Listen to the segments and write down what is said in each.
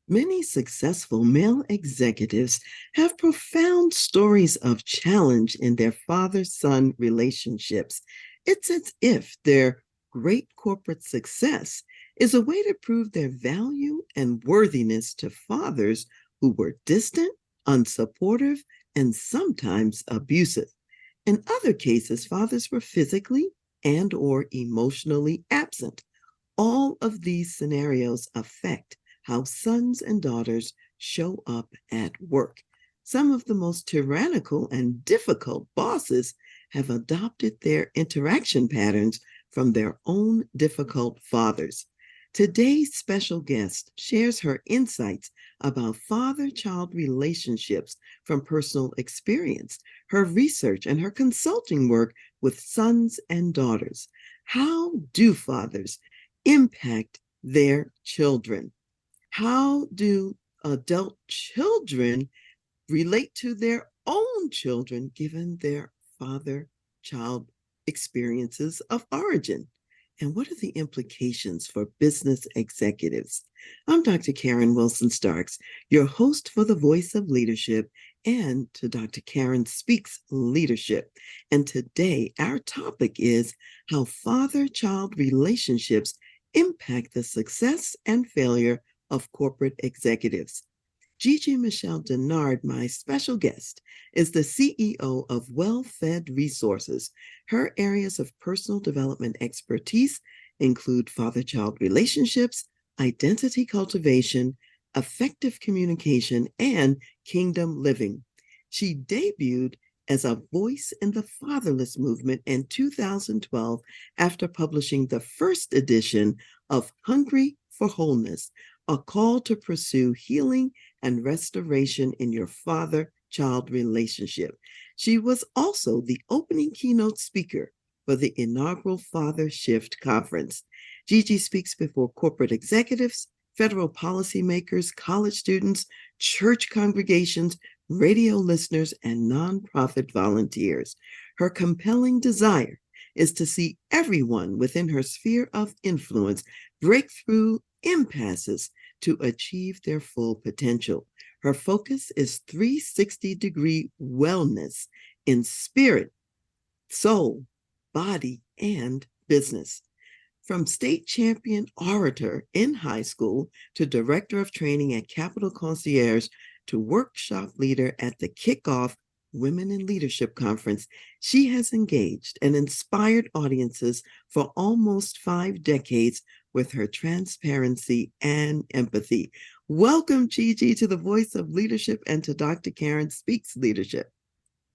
Many successful male executives have profound stories of challenge in their father-son relationships. It's as if their great corporate success is a way to prove their value and worthiness to fathers who were distant, unsupportive, and sometimes abusive. In other cases, fathers were physically and or emotionally absent. All of these scenarios affect how sons and daughters show up at work. Some of the most tyrannical and difficult bosses have adopted their interaction patterns from their own difficult fathers. Today's special guest shares her insights about father child relationships from personal experience, her research, and her consulting work with sons and daughters. How do fathers impact their children? How do adult children relate to their own children given their father child experiences of origin? And what are the implications for business executives? I'm Dr. Karen Wilson Starks, your host for The Voice of Leadership and to Dr. Karen Speaks Leadership. And today, our topic is how father child relationships impact the success and failure of corporate executives. Giji Mischel Dennard, my special guest, is the CEO of Well-Fed Resources. Her areas of personal development expertise include father-child relationships, identity cultivation, effective communication, and kingdom living. She debuted as a voice in the fatherless movement in 2012 after publishing the first edition of Hungry for Wholeness, a call to pursue healing and restoration in your father-child relationship. She was also the opening keynote speaker for the inaugural Father Shift Conference. Gigi speaks before corporate executives, federal policymakers, college students, church congregations, radio listeners, and nonprofit volunteers. Her compelling desire is to see everyone within her sphere of influence break through impasses to achieve their full potential. Her focus is 360-degree wellness in spirit, soul, body, and business. From state champion orator in high school to director of training at Capital Concierge to workshop leader at the Kickoff Women in Leadership Conference, she has engaged and inspired audiences for almost 5 decades with her transparency and empathy. Welcome, Gigi, to the Voice of Leadership and to Dr. Karen Speaks Leadership.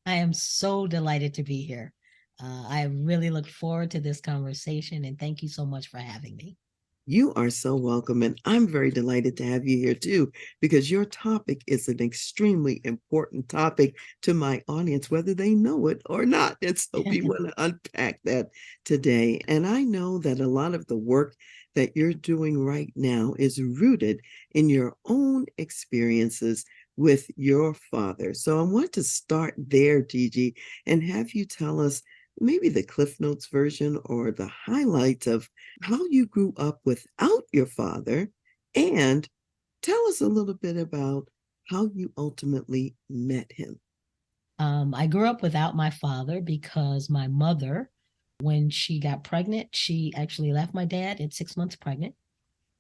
I am so delighted to be here. I really look forward to this conversation and thank you so much for having me. You are so welcome, and I'm very delighted to have you here too, because your topic is an extremely important topic to my audience, whether they know it or not. And so we want to unpack that today. And I know that a lot of the work that you're doing right now is rooted in your own experiences with your father. So I want to start there, Gigi, and have you tell us maybe the Cliff Notes version or the highlights of how you grew up without your father, and tell us a little bit about how you ultimately met him. I grew up without my father because my mother, when she got pregnant, she actually left my dad at 6 months pregnant.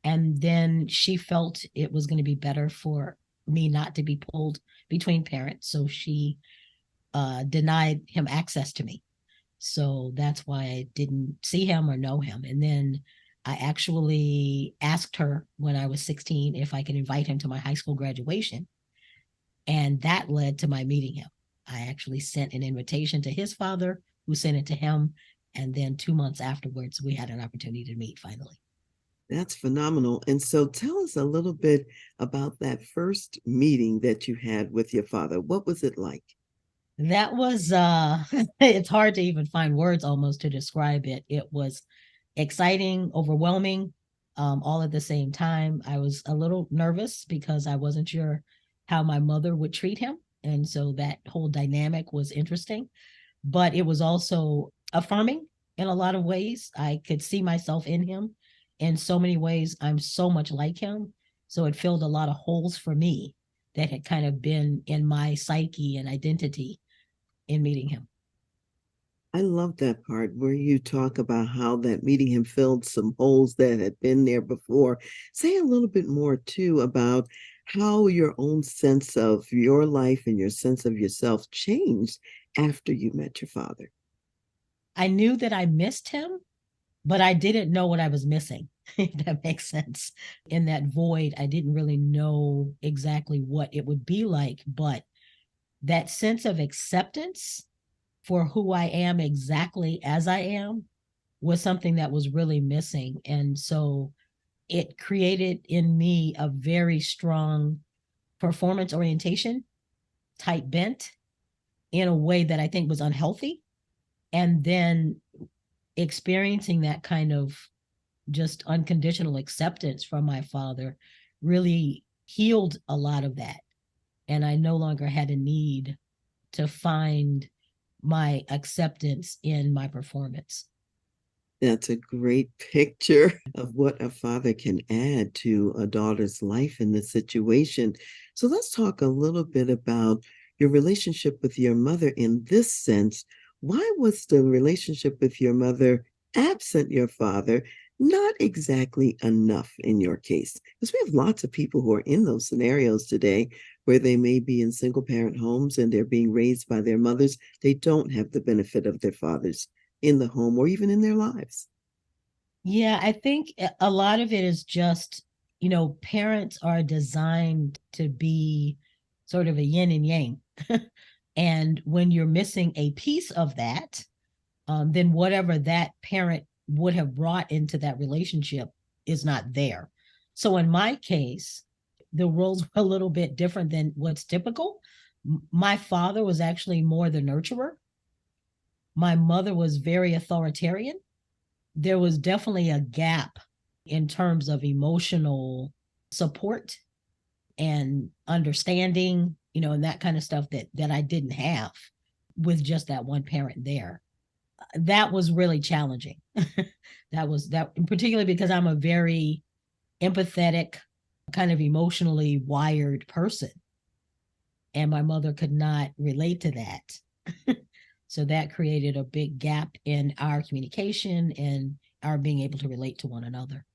And then she felt it was going to be better for me not to be pulled between parents. So she denied him access to me. So that's why I didn't see him or know him. And then I actually asked her when I was 16 if I could invite him to my high school graduation. And that led to my meeting him. I actually sent an invitation to his father, who sent it to him. And then 2 months afterwards, we had an opportunity to meet finally. That's phenomenal. And so tell us a little bit about that first meeting that you had with your father. What was it like? That was it's hard to even find words almost to describe it. It was exciting, overwhelming, all at the same time. I was a little nervous because I wasn't sure how my mother would treat him. And so that whole dynamic was interesting, but it was also affirming in a lot of ways. I could see myself in him in so many ways. I'm so much like him. So it filled a lot of holes for me that had kind of been in my psyche and identity in meeting him. I love that part where you talk about how that meeting him filled some holes that had been there before. Say a little bit more too about how your own sense of your life and your sense of yourself changed after you met your father. I knew that I missed him, but I didn't know what I was missing, if that makes sense. In that void, I didn't really know exactly what it would be like, but that sense of acceptance for who I am exactly as I am was something that was really missing. And so it created in me a very strong performance orientation type bent in a way that I think was unhealthy. And then experiencing that kind of just unconditional acceptance from my father really healed a lot of that. And I no longer had a need to find my acceptance in my performance. That's a great picture of what a father can add to a daughter's life in this situation. So let's talk a little bit about your relationship with your mother in this sense. Why was the relationship with your mother, absent your father, not exactly enough in your case? Because we have lots of people who are in those scenarios today where they may be in single parent homes and they're being raised by their mothers. They don't have the benefit of their fathers in the home or even in their lives. Yeah, I think a lot of it is just, parents are designed to be sort of a yin and yang. And when you're missing a piece of that, then whatever that parent would have brought into that relationship is not there. So in my case, the roles were a little bit different than what's typical. My father was actually more the nurturer. My mother was very authoritarian. There was definitely a gap in terms of emotional support and understanding, and that kind of stuff that I didn't have with just that one parent there. That was really challenging. That particularly because I'm a very empathetic, kind of emotionally wired person, and my mother could not relate to that. So that created a big gap in our communication and our being able to relate to one another.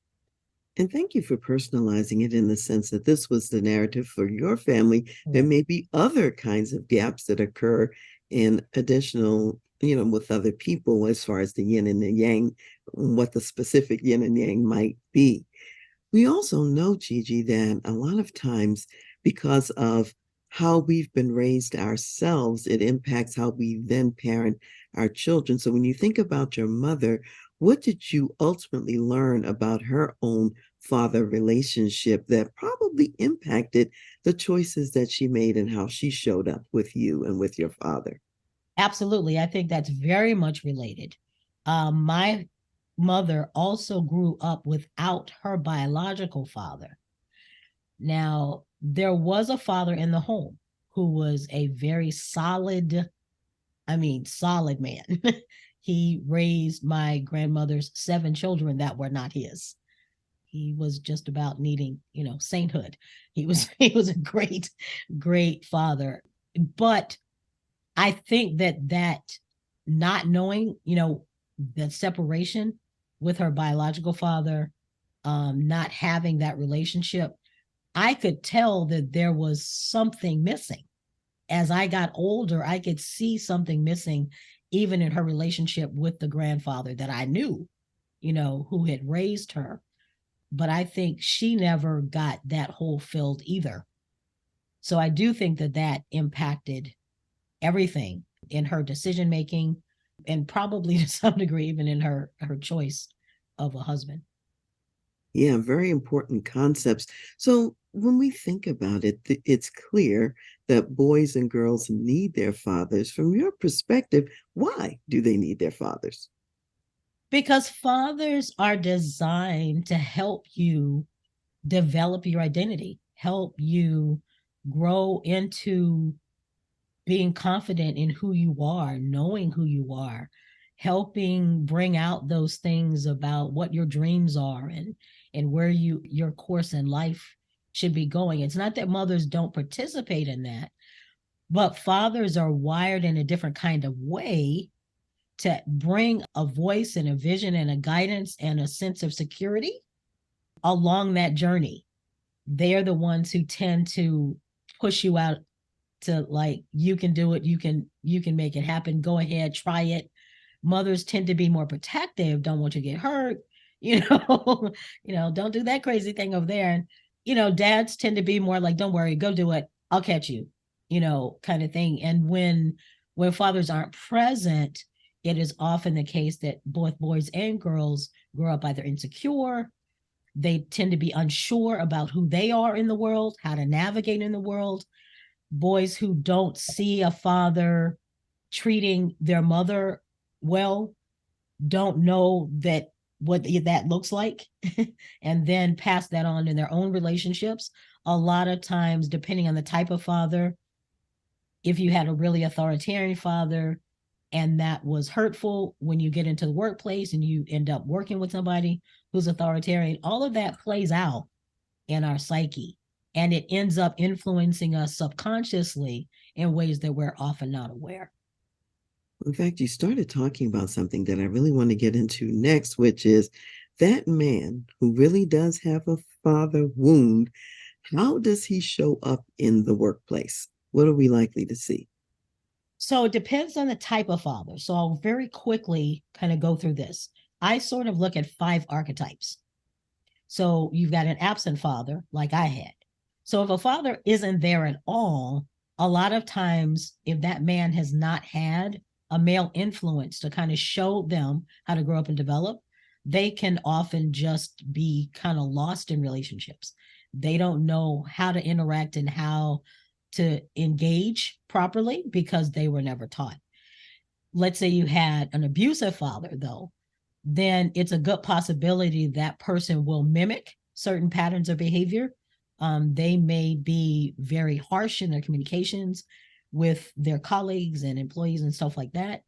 And thank you for personalizing it in the sense that this was the narrative for your family. There Right. may be other kinds of gaps that occur in additional, with other people as far as the yin and the yang, what the specific yin and yang might be. We also know, Gigi, that a lot of times, because of how we've been raised ourselves, it impacts how we then parent our children. So when you think about your mother, what did you ultimately learn about her own father relationship that probably impacted the choices that she made and how she showed up with you and with your father? Absolutely. I think that's very much related. My mother also grew up without her biological father. Now, there was a father in the home who was a very solid, I mean, solid man. He raised my grandmother's 7 children that were not his. He was just about needing, sainthood. He was a great father. But I think that not knowing, the separation with her biological father, not having that relationship, I could tell that there was something missing. As I got older, I could see something missing, even in her relationship with the grandfather that I knew, who had raised her. But I think she never got that hole filled either. So I do think that impacted everything in her decision making and probably to some degree even in her choice of a husband. Yeah, very important concepts. So when we think about it, it's clear that boys and girls need their fathers. From your perspective, why do they need their fathers? Because fathers are designed to help you develop your identity, help you grow into being confident in who you are, knowing who you are, helping bring out those things about what your dreams are and where your course in life should be going. It's not that mothers don't participate in that, but fathers are wired in a different kind of way to bring a voice and a vision and a guidance and a sense of security along that journey. They're the ones who tend to push you out to, like, you can do it, you can make it happen, go ahead, try it. Mothers tend to be more protective, don't want you to get hurt, you know, don't do that crazy thing over there. And dads tend to be more like, don't worry, go do it, I'll catch you, kind of thing. And when fathers aren't present, it is often the case that both boys and girls grow up either insecure, they tend to be unsure about who they are in the world, how to navigate in the world. Boys who don't see a father treating their mother well don't know that what that looks like and then pass that on in their own relationships. A lot of times, depending on the type of father, if you had a really authoritarian father and that was hurtful, when you get into the workplace and you end up working with somebody who's authoritarian, all of that plays out in our psyche, and it ends up influencing us subconsciously in ways that we're often not aware. In fact, you started talking about something that I really want to get into next, which is that man who really does have a father wound. How does he show up in the workplace? What are we likely to see? So it depends on the type of father. So I'll very quickly kind of go through this. I sort of look at 5 archetypes. So you've got an absent father, like I had. So if a father isn't there at all, a lot of times, if that man has not had a male influence to kind of show them how to grow up and develop, they can often just be kind of lost in relationships. They don't know how to interact and how to engage properly because they were never taught. Let's say you had an abusive father, though, then it's a good possibility that person will mimic certain patterns of behavior. They may be very harsh in their communications with their colleagues and employees and stuff like that.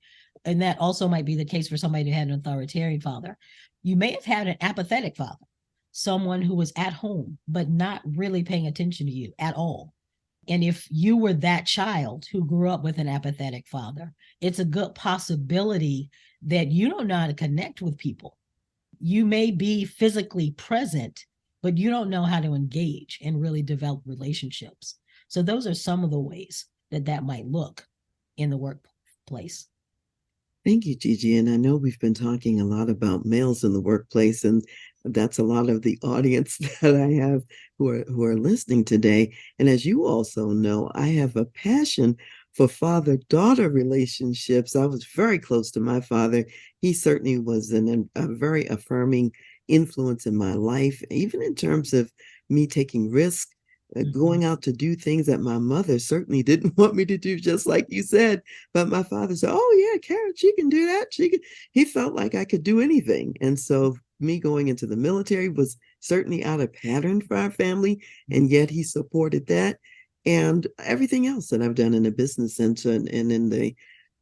And that also might be the case for somebody who had an authoritarian father. You may have had an apathetic father, someone who was at home, but not really paying attention to you at all. And if you were that child who grew up with an apathetic father, it's a good possibility that you don't know how to connect with people. You may be physically present, but you don't know how to engage and really develop relationships. So those are some of the ways that that might look in the workplace. Thank you, Gigi. And I know we've been talking a lot about males in the workplace, and that's a lot of the audience that I have who are listening today. And as you also know, I have a passion for father-daughter relationships. I was very close to my father. He certainly was a very affirming influence in my life, even in terms of me taking risks, going out to do things that my mother certainly didn't want me to do, just like you said. But my father said, "Oh yeah, Karen, she can do that. She can." He felt like I could do anything, and so me going into the military was certainly out of pattern for our family, and yet he supported that, and everything else that I've done in the business center and in the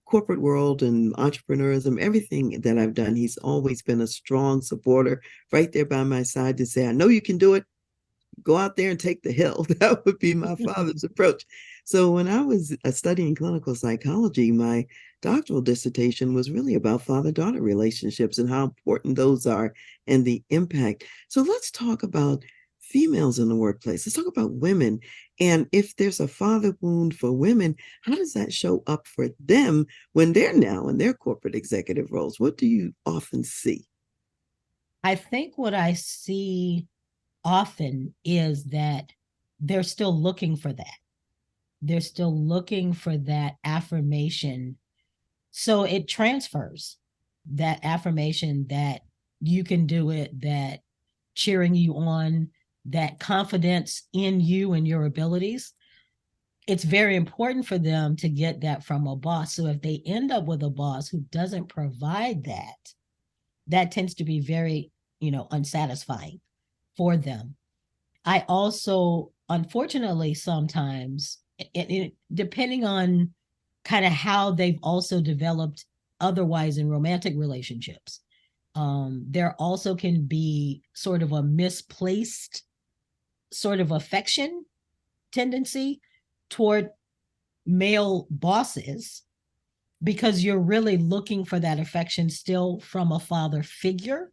corporate world and entrepreneurism, everything that I've done, he's always been a strong supporter, right there by my side to say, "I know you can do it. Go out there and take the hill." That would be my father's approach. So when I was studying clinical psychology, my doctoral dissertation was really about father-daughter relationships and how important those are and the impact. So let's talk about females in the workplace. Let's talk about women. And if there's a father wound for women, how does that show up for them when they're now in their corporate executive roles? What do you often see? I think what I see often is that they're still looking for that. They're still looking for that affirmation. So it transfers that affirmation that you can do it, that cheering you on, that confidence in you and your abilities. It's very important for them to get that from a boss. So if they end up with a boss who doesn't provide that, that tends to be very, unsatisfying for them. I also, unfortunately, sometimes, depending on kind of how they've also developed otherwise in romantic relationships, there also can be sort of a misplaced sort of affection tendency toward male bosses because you're really looking for that affection still from a father figure.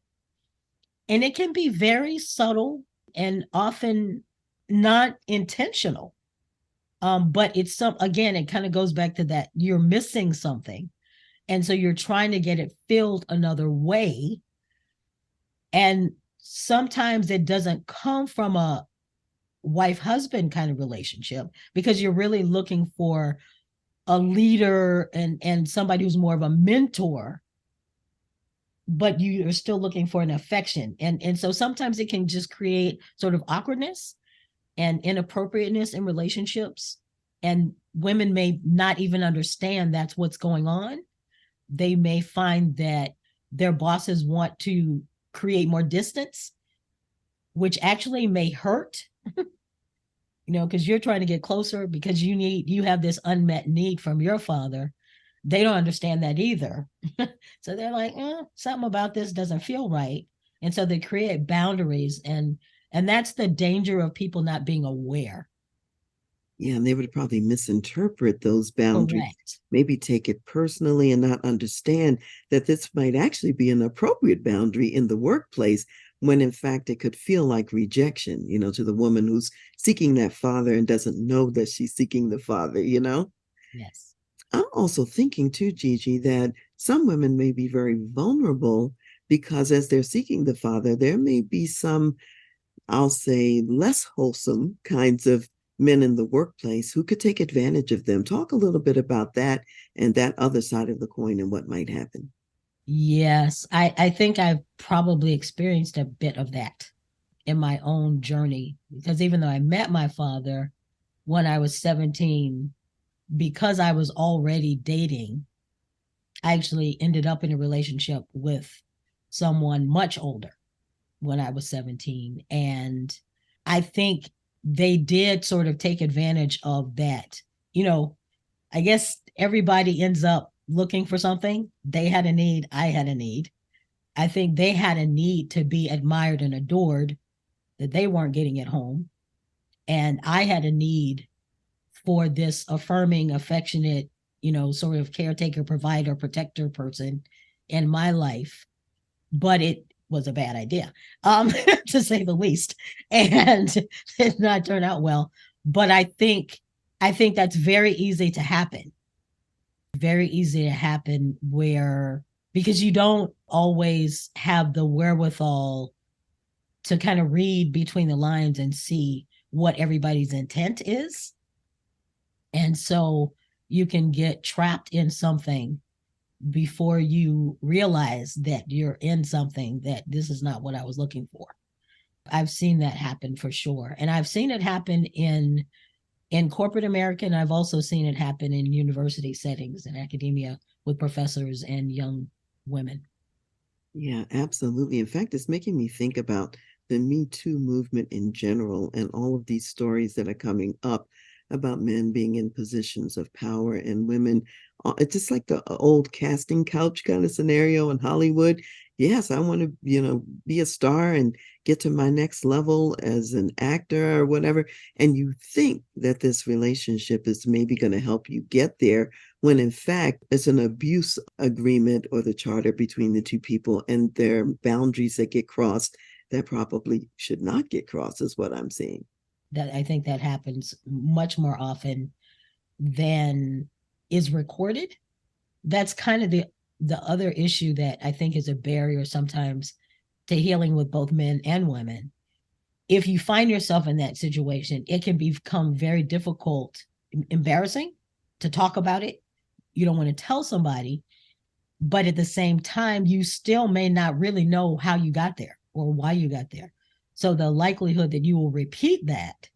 And it can be very subtle and often not intentional. But it's again, it kind of goes back to that you're missing something. And so you're trying to get it filled another way. And sometimes it doesn't come from a wife husband kind of relationship because you're really looking for a leader and somebody who's more of a mentor, but you are still looking for an affection. And so sometimes it can just create sort of awkwardness and inappropriateness in relationships. And women may not even understand that's what's going on. They may find that their bosses want to create more distance, which actually may hurt, because you're trying to get closer because you have this unmet need from your father. They don't understand that either. So they're like, something about this doesn't feel right. And so they create boundaries, and that's the danger of people not being aware. Yeah, and they would probably misinterpret those boundaries, Correct. maybe take it personally and not understand that this might actually be an appropriate boundary in the workplace when in fact it could feel like rejection, to the woman who's seeking that father and doesn't know that she's seeking the father. Yes. I'm also thinking too, Gigi, that some women may be very vulnerable because as they're seeking the father, there may be some, I'll say, less wholesome kinds of men in the workplace who could take advantage of them. Talk a little bit about that and that other side of the coin and what might happen. Yes, I think I've probably experienced a bit of that in my own journey because even though I met my father when I was 17, because I was already dating, I actually ended up in a relationship with someone much older when I was 17. And I think they did sort of take advantage of that. I guess everybody ends up looking for something. They had a need, I had a need. I think they had a need to be admired and adored that they weren't getting at home. And I had a need for this affirming, affectionate, sort of caretaker, provider, protector person in my life. But it was a bad idea, to say the least. And it did not turn out well. But I think that's very easy to happen. Very easy to happen where because you don't always have the wherewithal to kind of read between the lines and see what everybody's intent is. And so you can get trapped in something before you realize that you're in something that this is not what I was looking for. I've seen that happen for sure. And I've seen it happen in corporate America, and I've also seen it happen in university settings and academia with professors and young women. Yeah, absolutely. In fact, it's making me think about the Me Too movement in general and all of these stories that are coming up about men being in positions of power and women. It's just like the old casting couch kind of scenario in Hollywood. Yes, I want to, be a star and get to my next level as an actor or whatever. And you think that this relationship is maybe going to help you get there when in fact it's an abuse agreement or the charter between the two people, and there are boundaries that get crossed that probably should not get crossed, is what I'm seeing. That I think that happens much more often than is recorded. That's kind of the other issue that I think is a barrier sometimes to healing with both men and women. If you find yourself in that situation, it can become very difficult, embarrassing to talk about it. You don't want to tell somebody, but at the same time, you still may not really know how you got there or why you got there. So the likelihood that you will repeat that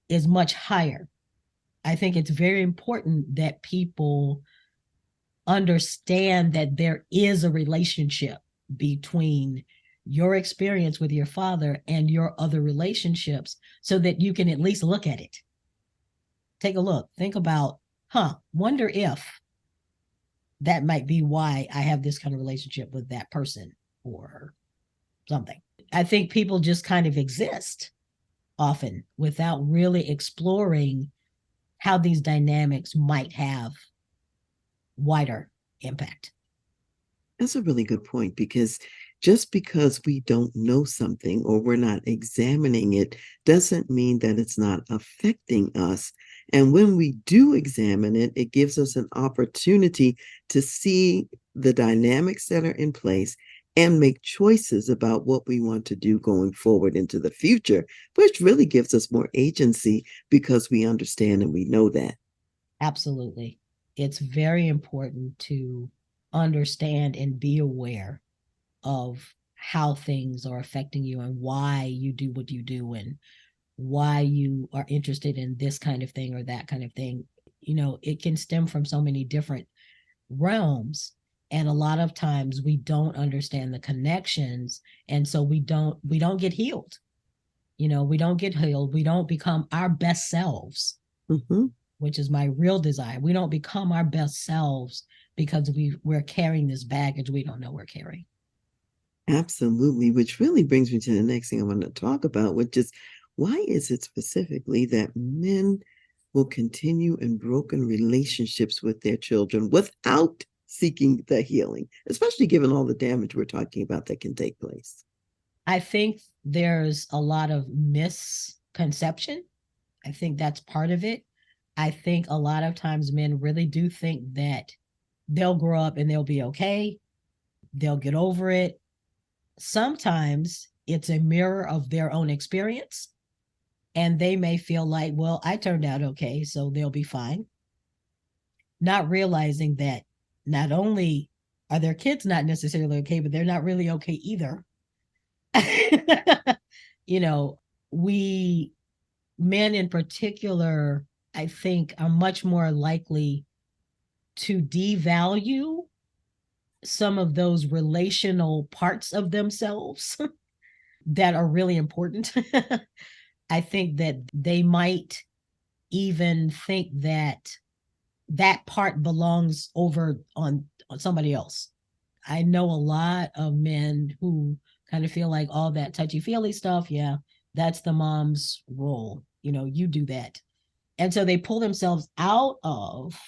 is much higher. I think it's very important that people understand that there is a relationship between your experience with your father and your other relationships so that you can at least look at it. Take a look. Think about, wonder if that might be why I have this kind of relationship with that person or something. I think people just kind of exist often without really exploring how these dynamics might have wider impact. That's a really good point because just because we don't know something or we're not examining it doesn't mean that it's not affecting us. And when we do examine it, it gives us an opportunity to see the dynamics that are in place and make choices about what we want to do going forward into the future, which really gives us more agency because we understand and we know that. Absolutely. It's very important to understand and be aware of how things are affecting you and why you do what you do and why you are interested in this kind of thing or that kind of thing. You know, it can stem from so many different realms. And a lot of times we don't understand the connections. And so we don't get healed. You know, we don't get healed. We don't become our best selves, Mm-hmm. which is my real desire. We don't become our best selves because we're carrying this baggage we don't know we're carrying. Absolutely, which really brings me to the next thing I want to talk about, which is why is it specifically that men will continue in broken relationships with their children without seeking the healing, especially given all the damage we're talking about that can take place? I think there's a lot of misconception. I think that's part of it. I think a lot of times men really do think that they'll grow up and they'll be okay, they'll get over it. Sometimes it's a mirror of their own experience, and they may feel like, well, I turned out okay, so they'll be fine, not realizing that not only are their kids not necessarily okay, but they're not really okay either. You know, we men in particular, I think, are much more likely to devalue some of those relational parts of themselves that are really important. I think that they might even think that that part belongs over on somebody else. I know a lot of men who kind of feel like all that touchy feely stuff, yeah, that's the mom's role. You know, you do that. And so they pull themselves out of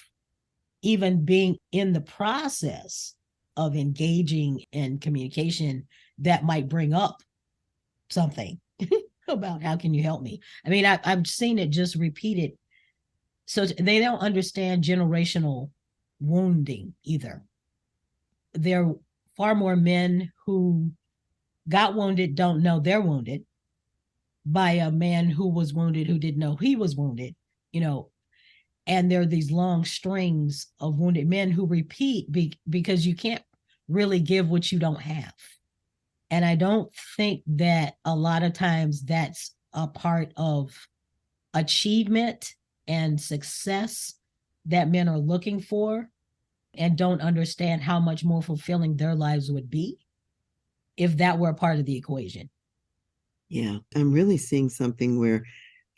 even being in the process of engaging in communication that might bring up something about how can you help me. I mean, I've seen it just repeated. So they don't understand generational wounding either. There are far more men who got wounded don't know they're wounded by a man who was wounded who didn't know he was wounded, you know. And there are these long strings of wounded men who repeat because you can't really give what you don't have. And I don't think that a lot of times that's a part of achievement and success that men are looking for, and don't understand how much more fulfilling their lives would be if that were a part of the equation. Yeah, I'm really seeing something where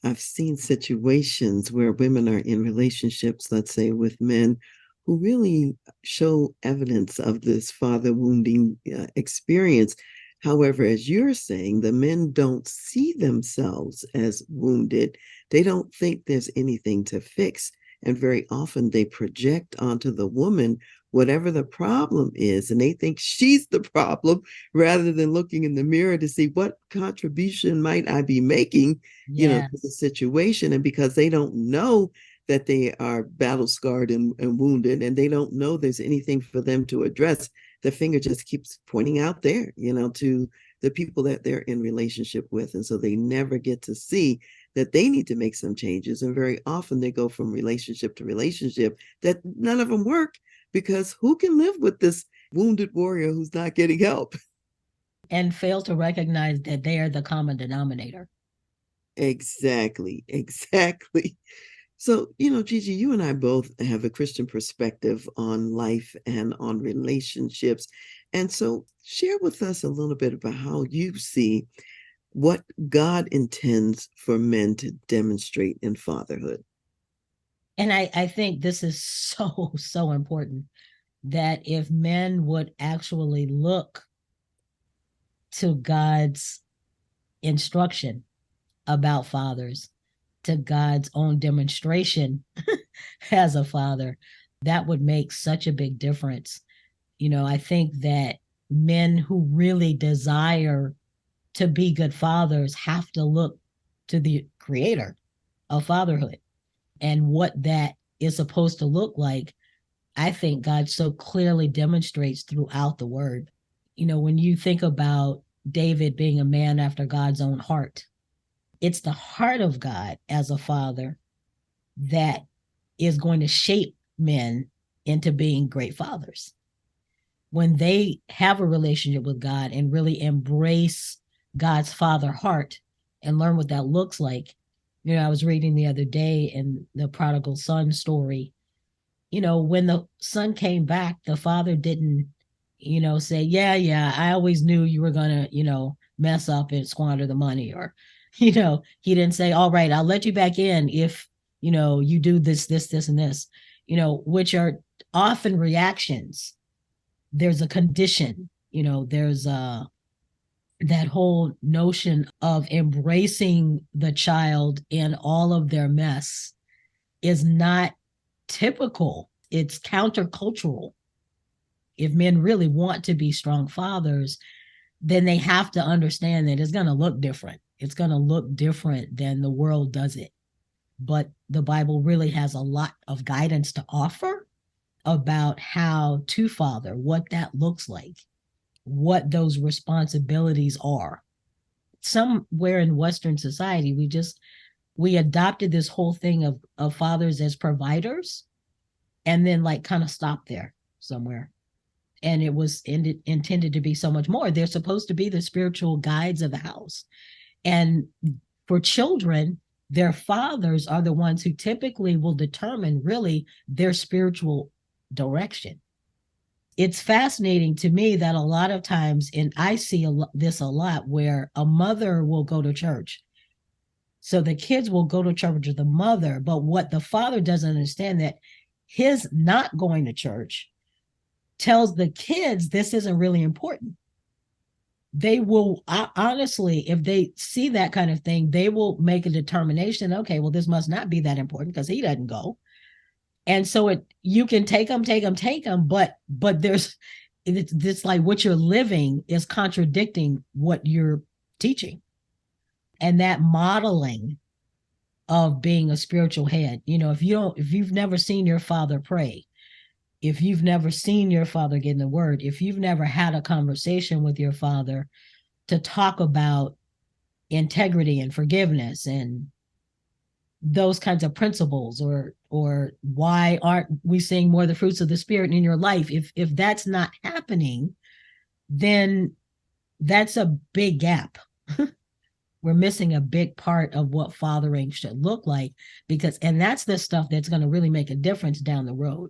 I've seen situations where women are in relationships, let's say with men who really show evidence of this father wounding experience. However, as you're saying, the men don't see themselves as wounded. They don't think there's anything to fix. And very often they project onto the woman whatever the problem is, and they think she's the problem rather than looking in the mirror to see what contribution might I be making, to the Yes. situation. And because they don't know that they are battle scarred and wounded, and they don't know there's anything for them to address, the finger just keeps pointing out there, to the people that they're in relationship with. And so they never get to see that they need to make some changes. And very often they go from relationship to relationship that none of them work because who can live with this wounded warrior who's not getting help? And fail to recognize that they are the common denominator. Exactly, exactly. So, Gigi, you and I both have a Christian perspective on life and on relationships. And so, share with us a little bit about how you see what God intends for men to demonstrate in fatherhood. And I think this is so, so important that if men would actually look to God's instruction about fathers to God's own demonstration as a father, that would make such a big difference. I think that men who really desire to be good fathers have to look to the creator of fatherhood and what that is supposed to look like. I think God so clearly demonstrates throughout the word. When you think about David being a man after God's own heart, it's the heart of God as a father that is going to shape men into being great fathers. When they have a relationship with God and really embrace God's father heart and learn what that looks like. I was reading the other day in the prodigal son story, when the son came back, the father didn't, say, yeah, I always knew you were going to, mess up and squander the money. Or, he didn't say, all right, I'll let you back in if, you do this, and this, which are often reactions. There's a condition, there's that whole notion of embracing the child in all of their mess is not typical. It's countercultural. If men really want to be strong fathers, then they have to understand that it's going to look different. It's going to look different than the world does it. But the Bible really has a lot of guidance to offer about how to father, what that looks like, what those responsibilities are. Somewhere in Western society, we adopted this whole thing of fathers as providers, and then like kind of stopped there somewhere. And it was intended to be so much more. They're supposed to be the spiritual guides of the house. And for children, their fathers are the ones who typically will determine really their spiritual direction. It's fascinating to me that a lot of times, and I see this a lot, where a mother will go to church. So the kids will go to church with the mother, but what the father doesn't understand, that his not going to church tells the kids this isn't really important. They will, honestly, if they see that kind of thing, they will make a determination, okay, well, this must not be that important because he doesn't go. And so you can take them, but it's like what you're living is contradicting what you're teaching. And that modeling of being a spiritual head, if you've never seen your father pray, if you've never seen your father get in the word, if you've never had a conversation with your father to talk about integrity and forgiveness and those kinds of principles, or why aren't we seeing more of the fruits of the spirit in your life, if that's not happening, then that's a big gap. We're missing a big part of what fathering should look like, and that's the stuff that's going to really make a difference down the road.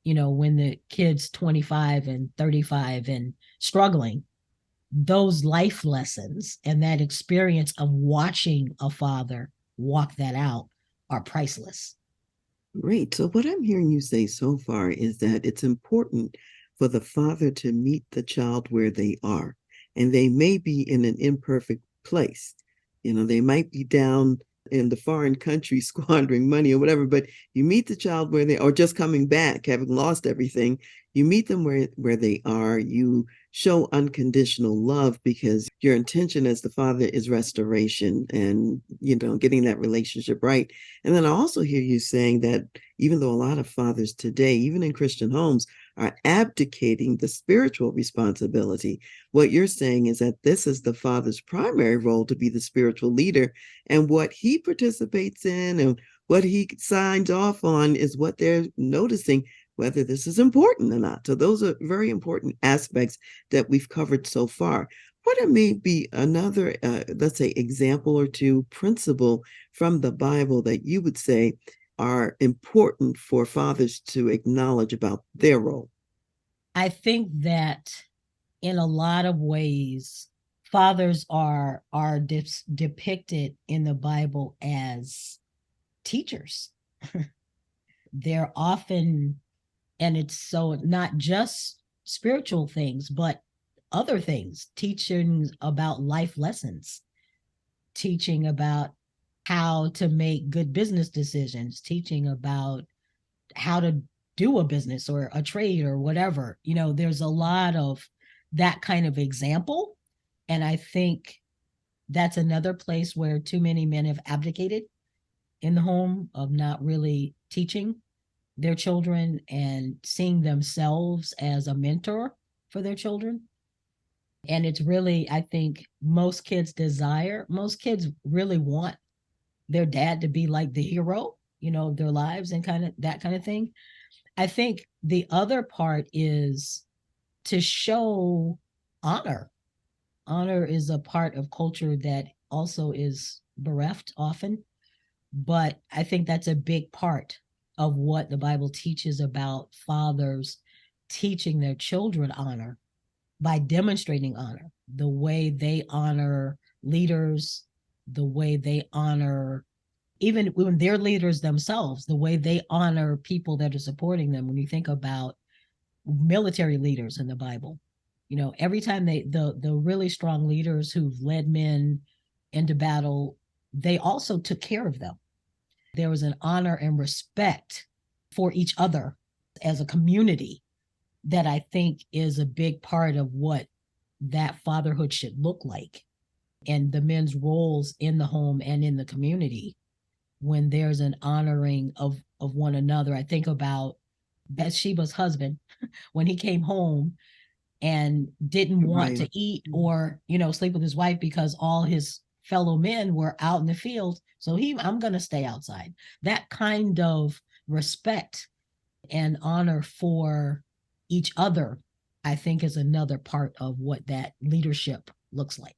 When the kid's 25 and 35 and struggling, those life lessons and that experience of watching a father walk that out are priceless. Great. So what I'm hearing you say so far is that it's important for the father to meet the child where they are. And they may be in an imperfect place. They might be down in the foreign country squandering money or whatever, but you meet the child where they are, just coming back, having lost everything. You meet them where they are. You show unconditional love because your intention as the father is restoration and, getting that relationship right. And then I also hear you saying that even though a lot of fathers today, even in Christian homes, are abdicating the spiritual responsibility, what you're saying is that this is the father's primary role, to be the spiritual leader, and what he participates in and what he signs off on is what they're noticing, whether this is important or not. So those are very important aspects that we've covered so far. What are maybe another, let's say, example or two, principle from the Bible that you would say are important for fathers to acknowledge about their role? I think that in a lot of ways, fathers are depicted in the Bible as teachers. They're often, and it's so not just spiritual things, but other things, teaching about life lessons. teaching about how to make good business decisions, teaching about how to do a business or a trade or whatever. There's a lot of that kind of example. And I think that's another place where too many men have abdicated in the home, of not really teaching their children and seeing themselves as a mentor for their children. And it's really, I think most kids really want their dad to be like the hero, of their lives, and kind of that kind of thing. I think the other part is to show honor. Honor is a part of culture that also is bereft often. But I think that's a big part of what the Bible teaches about fathers teaching their children honor by demonstrating honor, the way they honor leaders, the way they honor, even when they're leaders themselves, the way they honor people that are supporting them. When you think about military leaders in the Bible, every time the really strong leaders who've led men into battle, they also took care of them. There was an honor and respect for each other as a community that I think is a big part of what that fatherhood should look like, and the men's roles in the home and in the community. When there's an honoring of one another, I think about Bathsheba's husband when he came home and didn't want to eat or sleep with his wife because all his fellow men were out in the field. So I'm going to stay outside. That kind of respect and honor for each other, I think, is another part of what that leadership looks like.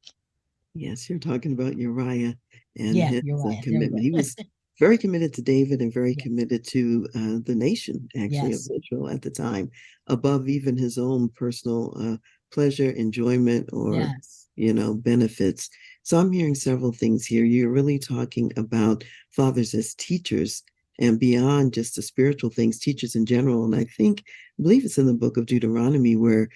Yes, you're talking about Uriah and Yeah, his Uriah. commitment. He was very committed to David and very Yes. committed to the nation, actually, Yes. of Israel at the time, above even his own personal pleasure, enjoyment, or, Yes. benefits. So I'm hearing several things here. You're really talking about fathers as teachers and beyond just the spiritual things, teachers in general. And I believe it's in the book of Deuteronomy where,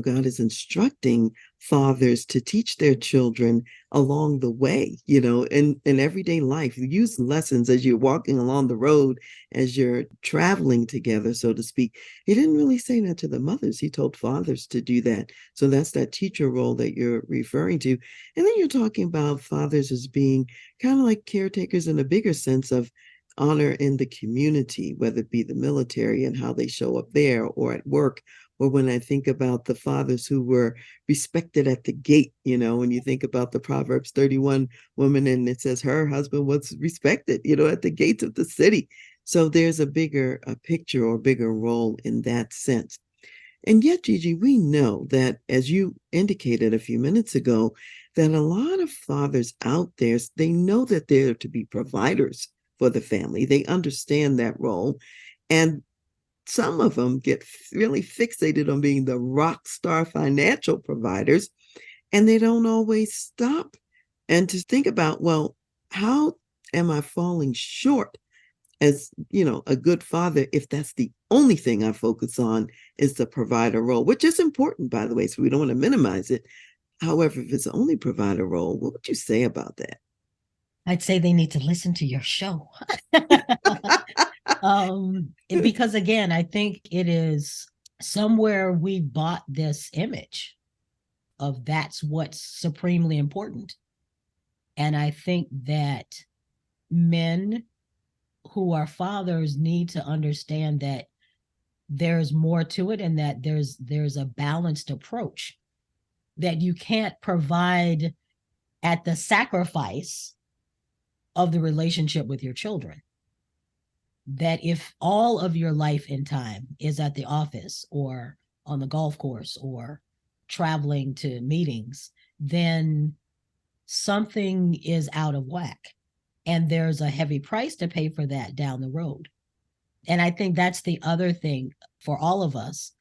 God is instructing fathers to teach their children along the way, in everyday life. Use lessons as you're walking along the road, as you're traveling together, so to speak. He didn't really say that to the mothers. He told fathers to do that. So that's that teacher role that you're referring to. And then you're talking about fathers as being kind of like caretakers in a bigger sense of honor in the community, whether it be the military and how they show up there or at work, or when I think about the fathers who were respected at the gate, when you think about the Proverbs 31 woman and it says her husband was respected, at the gates of the city. So there's a bigger picture or bigger role in that sense. And yet, Gigi, we know that, as you indicated a few minutes ago, that a lot of fathers out there, they know that they're to be providers for the family. They understand that role. And some of them get really fixated on being the rock star financial providers, and they don't always stop and to think about, well, how am I falling short as, a good father if that's the only thing I focus on is the provider role, which is important, by the way, so we don't want to minimize it. However, if it's the only provider role, what would you say about that? I'd say they need to listen to your show. Because again, I think it is somewhere we bought this image of that's what's supremely important. And I think that men who are fathers need to understand that there's more to it, and that there's a balanced approach, that you can't provide at the sacrifice of the relationship with your children. That if all of your life and time is at the office or on the golf course or traveling to meetings, then something is out of whack. And there's a heavy price to pay for that down the road. And I think that's the other thing for all of us.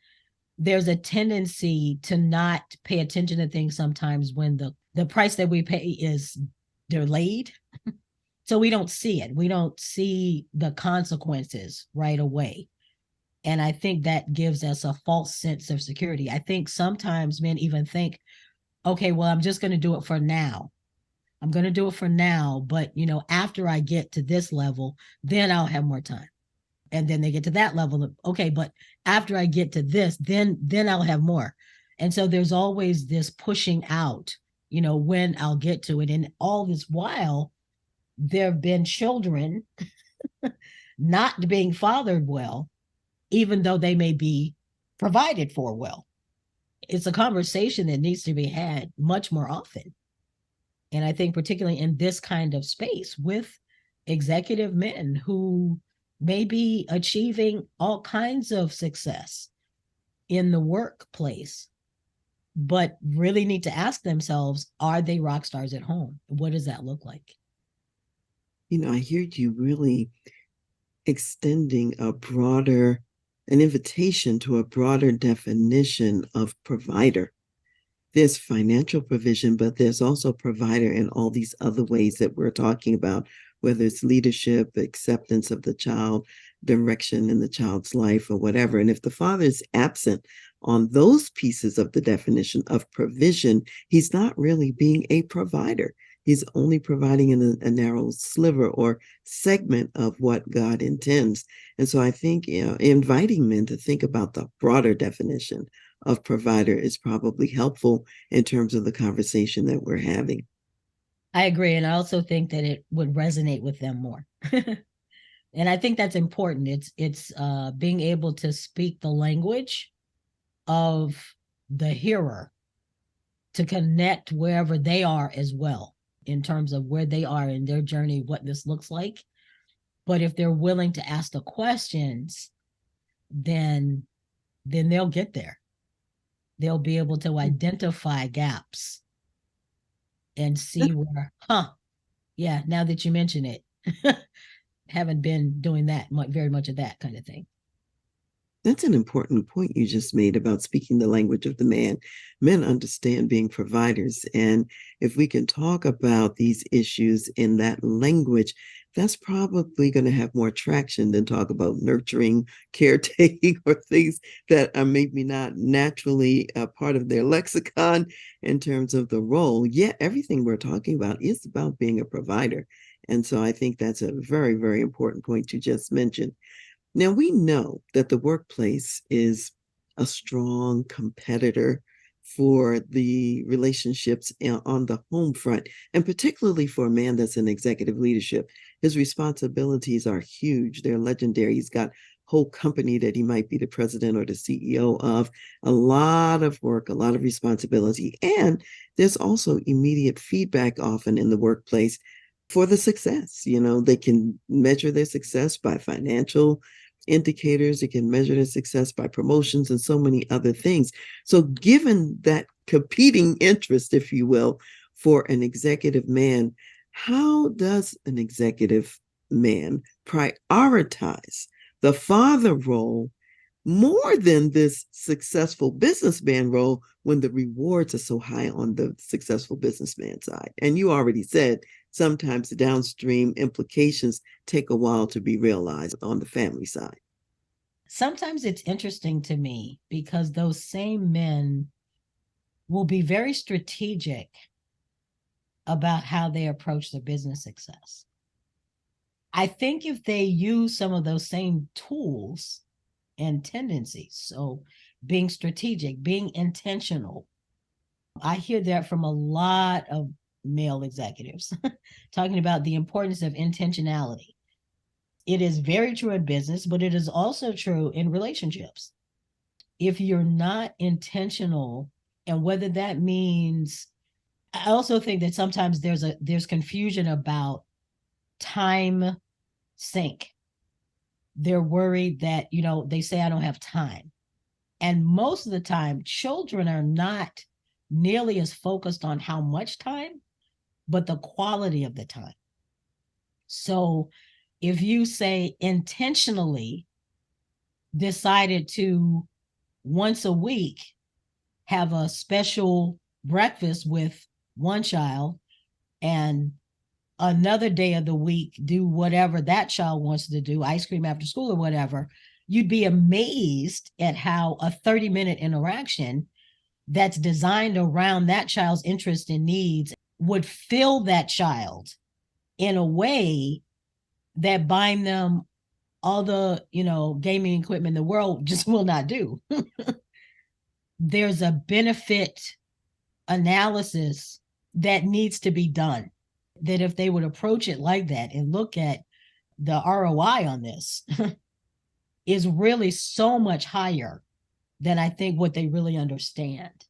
There's a tendency to not pay attention to things sometimes when the price that we pay is delayed. So we don't see it. We don't see the consequences right away. And I think that gives us a false sense of security. I think sometimes men even think, okay, well, I'm just going to do it for now. I'm going to do it for now, but after I get to this level, then I'll have more time. And then they get to that level of, okay, but after I get to this, then I'll have more. And so there's always this pushing out, when I'll get to it. And all this while, there have been children not being fathered well, even though they may be provided for well. It's a conversation that needs to be had much more often. And I think particularly in this kind of space with executive men who may be achieving all kinds of success in the workplace, but really need to ask themselves, are they rock stars at home? What does that look like? I hear you really extending an invitation to a broader definition of provider. There's financial provision, but there's also provider in all these other ways that we're talking about, whether it's leadership, acceptance of the child, direction in the child's life, or whatever. And if the father is absent on those pieces of the definition of provision, he's not really being a provider. He's only providing in a narrow sliver or segment of what God intends. And so I think, inviting men to think about the broader definition of provider is probably helpful in terms of the conversation that we're having. I agree. And I also think that it would resonate with them more. And I think that's important. It's being able to speak the language of the hearer to connect wherever they are as well, in terms of where they are in their journey, what this looks like. But if they're willing to ask the questions, then they'll get there. They'll be able to identify gaps and see where, yeah, now that you mention it, haven't been doing that very much of that kind of thing. That's an important point you just made about speaking the language of the man. Men understand being providers. And if we can talk about these issues in that language, that's probably going to have more traction than talk about nurturing, caretaking, or things that are maybe not naturally a part of their lexicon in terms of the role. Yet everything we're talking about is about being a provider. And so I think that's a very, very important point you just mentioned. Now, we know that the workplace is a strong competitor for the relationships on the home front, and particularly for a man that's in executive leadership. His responsibilities are huge. They're legendary. He's got a whole company that he might be the president or the CEO of, a lot of work, a lot of responsibility. And there's also immediate feedback often in the workplace for the success. They can measure their success by financial indicators. They can measure their success by promotions and so many other things. So given that competing interest, if you will, for an executive man, how does an executive man prioritize the father role more than this successful businessman role when the rewards are so high on the successful businessman side? And you already said sometimes the downstream implications take a while to be realized on the family side. Sometimes it's interesting to me because those same men will be very strategic about how they approach their business success. I think if they use some of those same tools and tendencies, so being strategic, being intentional, I hear that from a lot of male executives talking about the importance of intentionality. It is very true in business, but it is also true in relationships. If you're not intentional, and whether that means, I also think that sometimes there's confusion about time sink. They're worried that, they say, I don't have time. And most of the time, children are not nearly as focused on how much time, but the quality of the time. So if you say intentionally decided to once a week have a special breakfast with one child and another day of the week do whatever that child wants to do, ice cream after school or whatever, you'd be amazed at how a 30-minute interaction that's designed around that child's interests and needs would fill that child in a way that buying them all the, gaming equipment in the world just will not do. There's a benefit analysis that needs to be done. That if they would approach it like that and look at the ROI on this is really so much higher than I think what they really understand.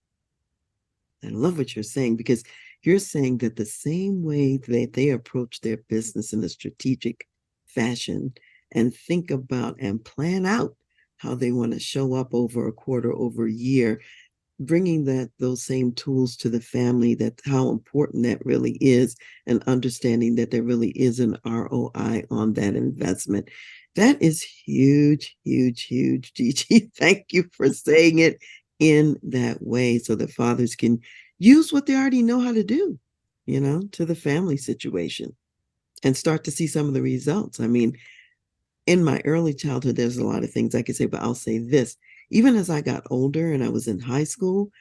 I love what you're saying, because you're saying that the same way that they approach their business in a strategic fashion and think about and plan out how they want to show up over a quarter, over a year, bringing those same tools to the family, that how important that really is, and understanding that there really is an ROI on that investment. That is huge, huge, huge, Gigi. Thank you for saying it in that way so that fathers can use what they already know how to do, to the family situation and start to see some of the results. I mean, in my early childhood, there's a lot of things I could say, but I'll say this. Even as I got older and I was in high school,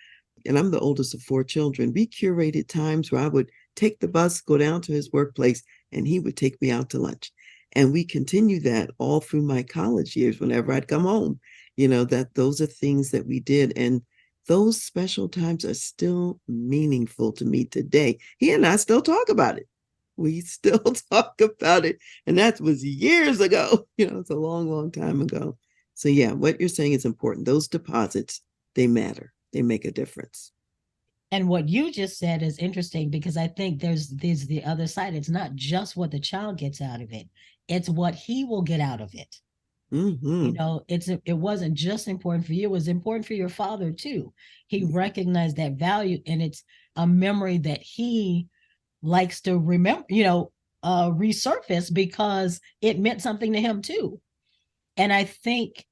and I'm the oldest of 4 children, we curated times where I would take the bus, go down to his workplace, and he would take me out to lunch. And we continued that all through my college years whenever I'd come home, that those are things that we did. And those special times are still meaningful to me today. He and I still talk about it. We still talk about it. And that was years ago. It's a long, long time ago. So yeah, what you're saying is important. Those deposits, they matter. They make a difference. And what you just said is interesting, because I think there's the other side. It's not just what the child gets out of it. It's what he will get out of it. Mm-hmm. It wasn't just important for you, it was important for your father too. He recognized that value, and it's a memory that he likes to remember, resurface, because it meant something to him too. And I think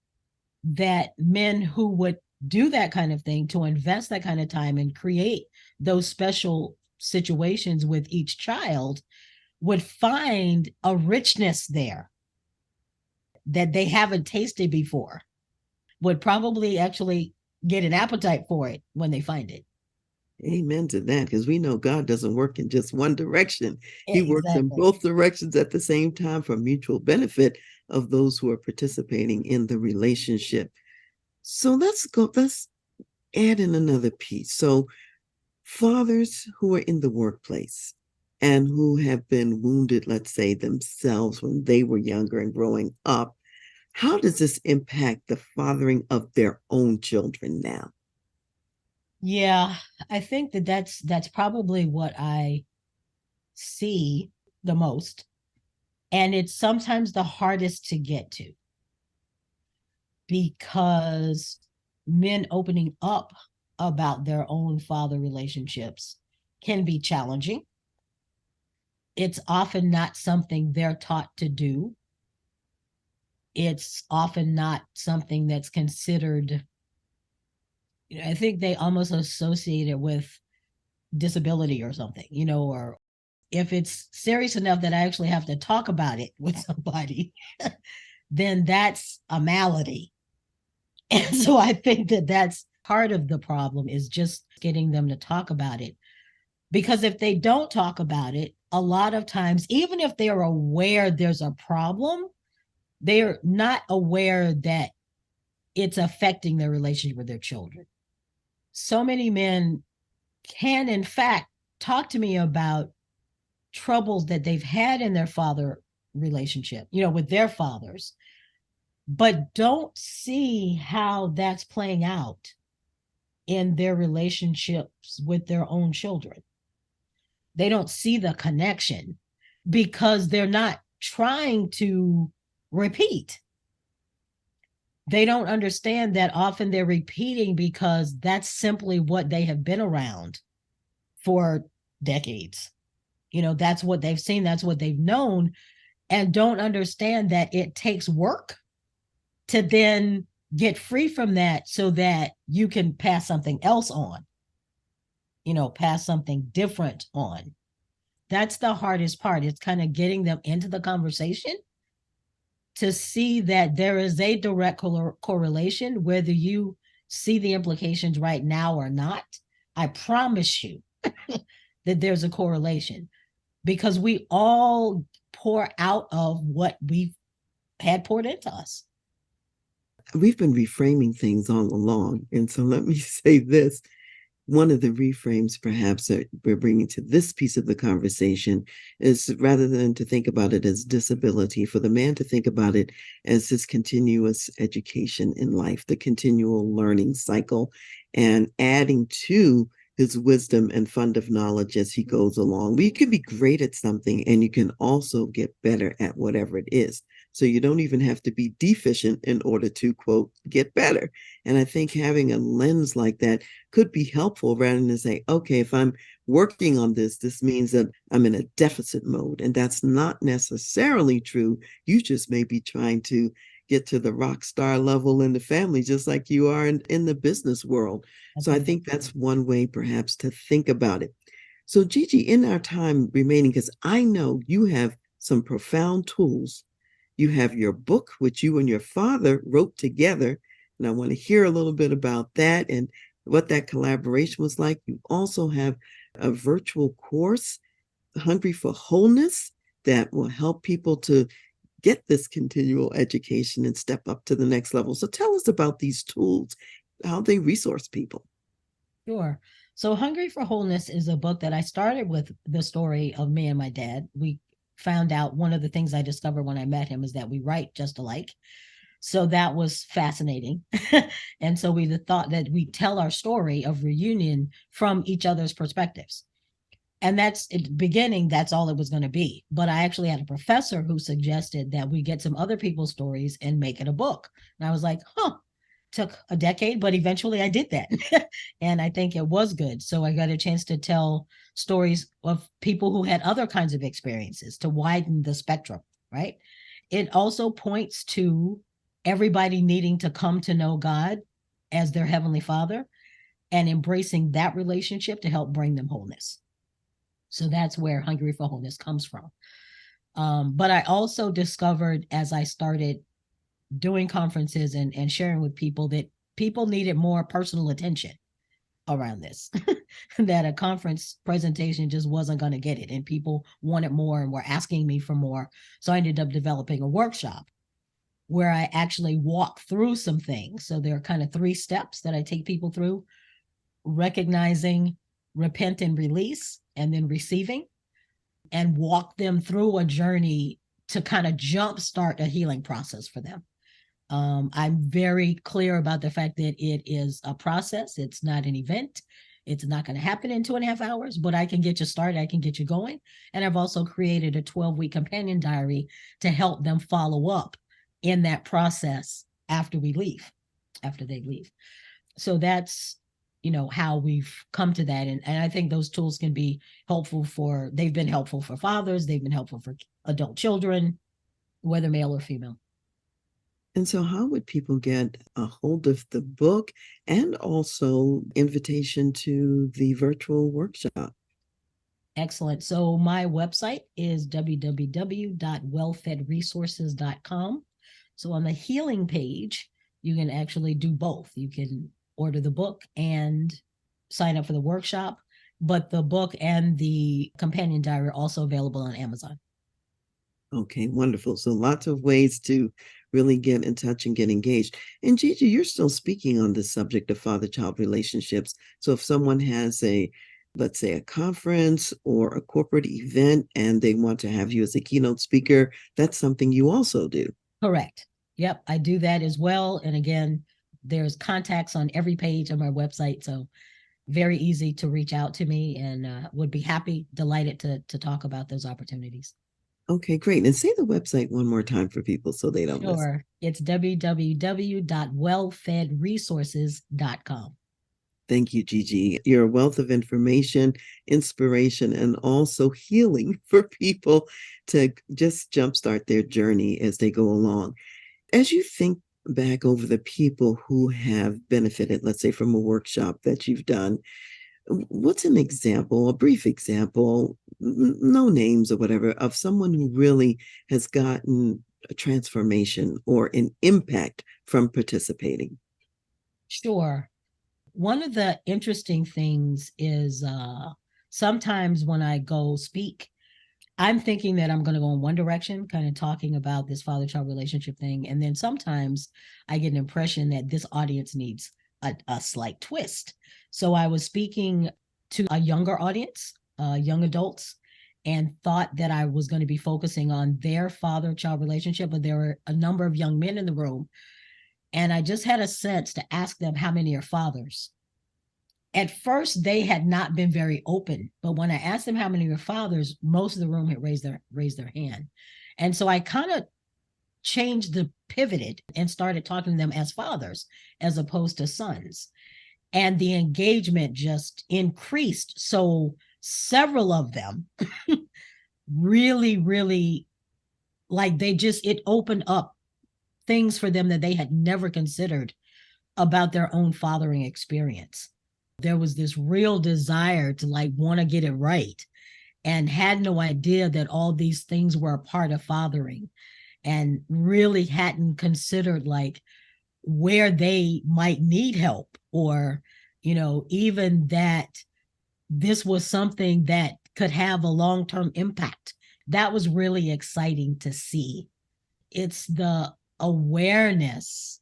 that men who would do that kind of thing, to invest that kind of time and create those special situations with each child, would find a richness there that they haven't tasted before, would probably actually get an appetite for it when they find it. Amen to that, because we know God doesn't work in just one direction. He works in Exactly. both directions at the same time for mutual benefit of those who are participating in the relationship. So let's add in another piece. So fathers who are in the workplace and who have been wounded, let's say, themselves when they were younger and growing up, how does this impact the fathering of their own children now? Yeah, I think that's probably what I see the most. And it's sometimes the hardest to get to, because men opening up about their own father relationships can be challenging. It's often not something they're taught to do. It's often not something that's considered, I think they almost associate it with disability or something, or if it's serious enough that I actually have to talk about it with somebody, then that's a malady. And so I think that that's part of the problem, is just getting them to talk about it. Because if they don't talk about it, a lot of times, even if they're aware there's a problem, they're not aware that it's affecting their relationship with their children. So many men can, in fact, talk to me about troubles that they've had in their father relationship, with their fathers, but don't see how that's playing out in their relationships with their own children. They don't see the connection because they're not trying to repeat. They don't understand that often they're repeating because that's simply what they have been around for decades. That's what they've seen, that's what they've known, and don't understand that it takes work to then get free from that so that you can pass something else on, pass something different on. That's the hardest part. It's kind of getting them into the conversation to see that there is a direct correlation, whether you see the implications right now or not. I promise you that there's a correlation because we all pour out of what we've had poured into us. We've been reframing things all along. And so let me say this. One of the reframes, perhaps, that we're bringing to this piece of the conversation is rather than to think about it as disability, for the man to think about it as this continuous education in life, the continual learning cycle, and adding to his wisdom and fund of knowledge as he goes along. We could be great at something and you can also get better at whatever it is. So you don't even have to be deficient in order to, quote, get better. And I think having a lens like that could be helpful rather than say, okay, if I'm working on this, this means that I'm in a deficit mode. And that's not necessarily true. You just may be trying to get to the rock star level in the family, just like you are in the business world. So I think that's one way perhaps to think about it. So Gigi, in our time remaining, because I know you have some profound tools. You have your book, which you and your father wrote together. And I want to hear a little bit about that and what that collaboration was like. You also have a virtual course, Hungry for Wholeness, that will help people to get this continual education and step up to the next level. So tell us about these tools, how they resource people. Sure. So, Hungry for Wholeness is a book that I started with the story of me and my dad. We found out one of the things I discovered when I met him is that we write just alike. So that was fascinating. And so we thought that we tell our story of reunion from each other's perspectives. And that's at the beginning, that's all it was going to be. But I actually had a professor who suggested that we get some other people's stories and make it a book. And I was like, huh, took a decade, but eventually I did that. And I think it was good. So I got a chance to tell stories of people who had other kinds of experiences to widen the spectrum, right? It also points to everybody needing to come to know God as their heavenly father and embracing that relationship to help bring them wholeness. So that's where Hungry for Wholeness comes from. But I also discovered as I started doing conferences and sharing with people that people needed more personal attention around this, that a conference presentation just wasn't going to get it. And people wanted more and were asking me for more. So I ended up developing a workshop where I actually walk through some things. So there are kind of 3 steps that I take people through: recognizing, repent and release, and then receiving, and walk them through a journey to kind of jumpstart a healing process for them. I'm very clear about the fact that it is a process. It's not an event. It's not going to happen in 2.5 hours, but I can get you started. I can get you going. And I've also created a 12-week companion diary to help them follow up in that process after they leave. So that's, how we've come to that. And I think those tools can be they've been helpful for fathers. They've been helpful for adult children, whether male or female. And so how would people get a hold of the book and also invitation to the virtual workshop? Excellent. So my website is www.wellfedresources.com. So on the healing page, you can actually do both. You can order the book and sign up for the workshop, but the book and the companion diary are also available on Amazon. Okay, wonderful. So lots of ways to really get in touch and get engaged. And Gigi, you're still speaking on the subject of father-child relationships. So if someone has let's say a conference or a corporate event and they want to have you as a keynote speaker, that's something you also do. Correct. Yep, I do that as well. And again, there's contacts on every page of my website. So very easy to reach out to me, and would be delighted to talk about those opportunities. Okay, great. And say the website one more time for people so they don't miss. Sure. It's www.wellfedresources.com. Thank you, Gigi. You're a wealth of information, inspiration, and also healing for people to just jumpstart their journey as they go along. As you think back over the people who have benefited, let's say from a workshop that you've done, what's an example, a brief example, no names or whatever, of someone who really has gotten a transformation or an impact from participating? Sure. One of the interesting things is sometimes when I go speak, I'm thinking that I'm going to go in one direction, kind of talking about this father-child relationship thing. And then sometimes I get an impression that this audience needs a slight twist. So I was speaking to a younger audience, young adults, and thought that I was going to be focusing on their father-child relationship, but there were a number of young men in the room. And I just had a sense to ask them how many are fathers. At first, they had not been very open, but when I asked them how many were fathers, most of the room had raised their hand. And so I kind of pivoted and started talking to them as fathers as opposed to sons. And the engagement just increased. So several of them really, really, like, it opened up things for them that they had never considered about their own fathering experience. There was this real desire to like want to get it right, and had no idea that all these things were a part of fathering, and really hadn't considered like where they might need help, or even that this was something that could have a long-term impact. That was really exciting to see. It's the awareness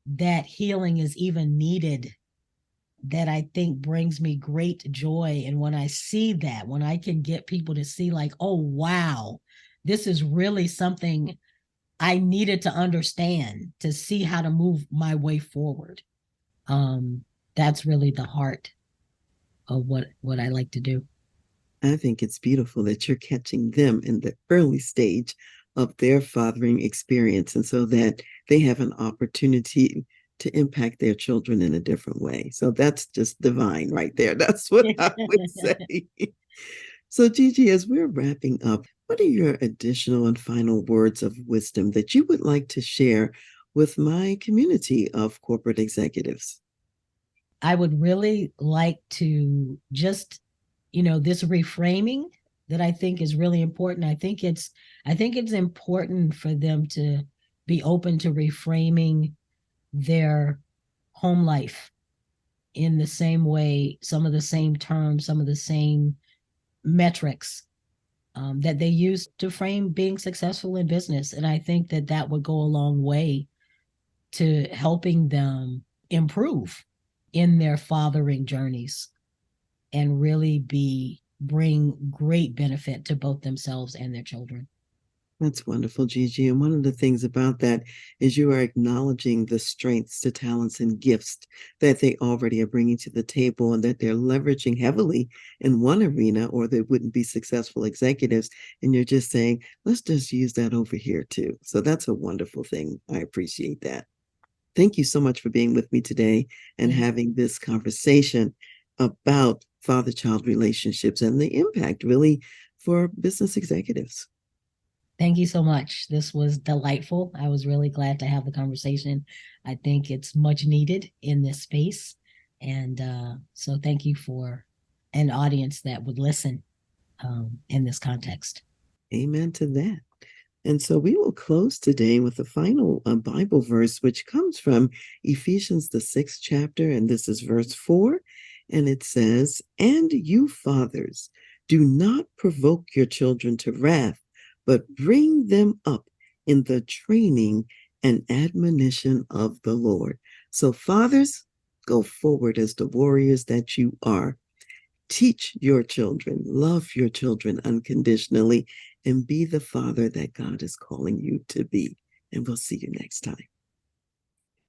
that healing is even needed that I think brings me great joy. And when I see that, when I can get people to see like, oh, wow, this is really something I needed to understand to see how to move my way forward. That's really the heart of what I like to do. I think it's beautiful that you're catching them in the early stage of their fathering experience, and so that they have an opportunity to impact their children in a different way. So that's just divine right there. That's what I would say. So, Gigi, as we're wrapping up, what are your additional and final words of wisdom that you would like to share with my community of corporate executives? I would really like to just, this reframing that I think is really important. I think it's important for them to be open to reframing their home life in the same way, some of the same terms, some of the same metrics that they use to frame being successful in business. And I think that that would go a long way to helping them improve in their fathering journeys and really bring great benefit to both themselves and their children. That's wonderful, Gigi. And one of the things about that is you are acknowledging the strengths, the talents, and gifts that they already are bringing to the table, and that they're leveraging heavily in one arena, or they wouldn't be successful executives. And you're just saying, let's just use that over here too. So that's a wonderful thing. I appreciate that. Thank you so much for being with me today and having this conversation about father-child relationships and the impact really for business executives. Thank you so much. This was delightful. I was really glad to have the conversation. I think it's much needed in this space. And so thank you for an audience that would listen in this context. Amen to that. And so we will close today with the final Bible verse, which comes from Ephesians, the 6th chapter, and this is verse 4. And it says, "And you fathers, do not provoke your children to wrath, but bring them up in the training and admonition of the Lord." So, fathers, go forward as the warriors that you are. Teach your children, love your children unconditionally, and be the father that God is calling you to be. And we'll see you next time.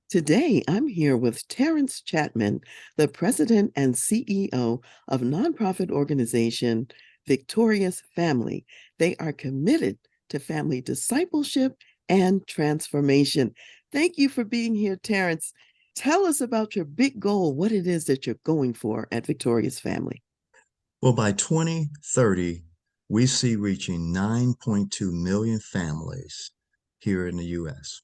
Today, I'm here with Terrence Chapman, the president and CEO of nonprofit organization Victorious Family. They are committed to family discipleship and transformation. Thank you for being here, Terrence. Tell us about your big goal, what it is that you're going for at Victorious Family. Well, by 2030, we see reaching 9.2 million families here in the U.S.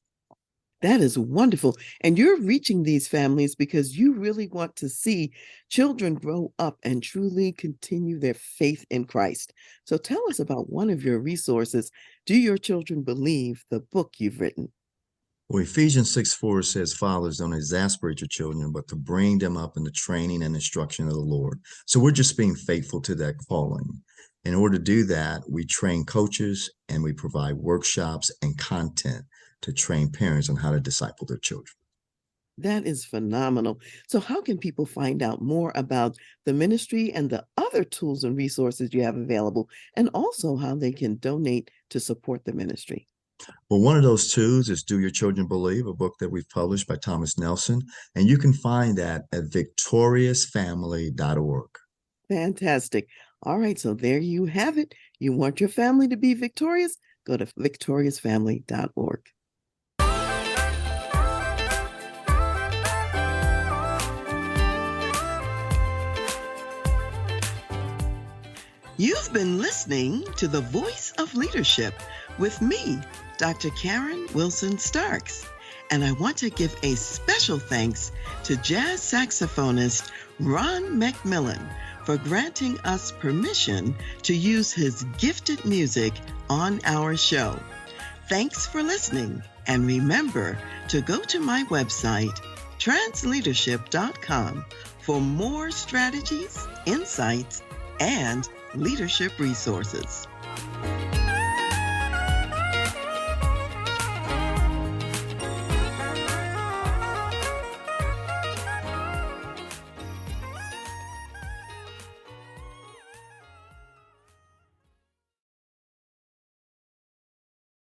That is wonderful. And you're reaching these families because you really want to see children grow up and truly continue their faith in Christ. So tell us about one of your resources, Do Your Children Believe, the book you've written? Well, Ephesians 6:4 says, fathers, don't exasperate your children, but to bring them up in the training and instruction of the Lord. So we're just being faithful to that calling. In order to do that, we train coaches and we provide workshops and content to train parents on how to disciple their children. That is phenomenal. So, how can people find out more about the ministry and the other tools and resources you have available, and also how they can donate to support the ministry? Well, one of those tools is Do Your Children Believe, a book that we've published by Thomas Nelson, and you can find that at victoriousfamily.org. Fantastic. All right, so there you have it. You want your family to be victorious? Go to victoriousfamily.org. You've been listening to The Voice of Leadership with me, Dr. Karen Wilson Starks. And I want to give a special thanks to jazz saxophonist Ron McMillan for granting us permission to use his gifted music on our show. Thanks for listening, and remember to go to my website, transleadership.com, for more strategies, insights, and leadership resources.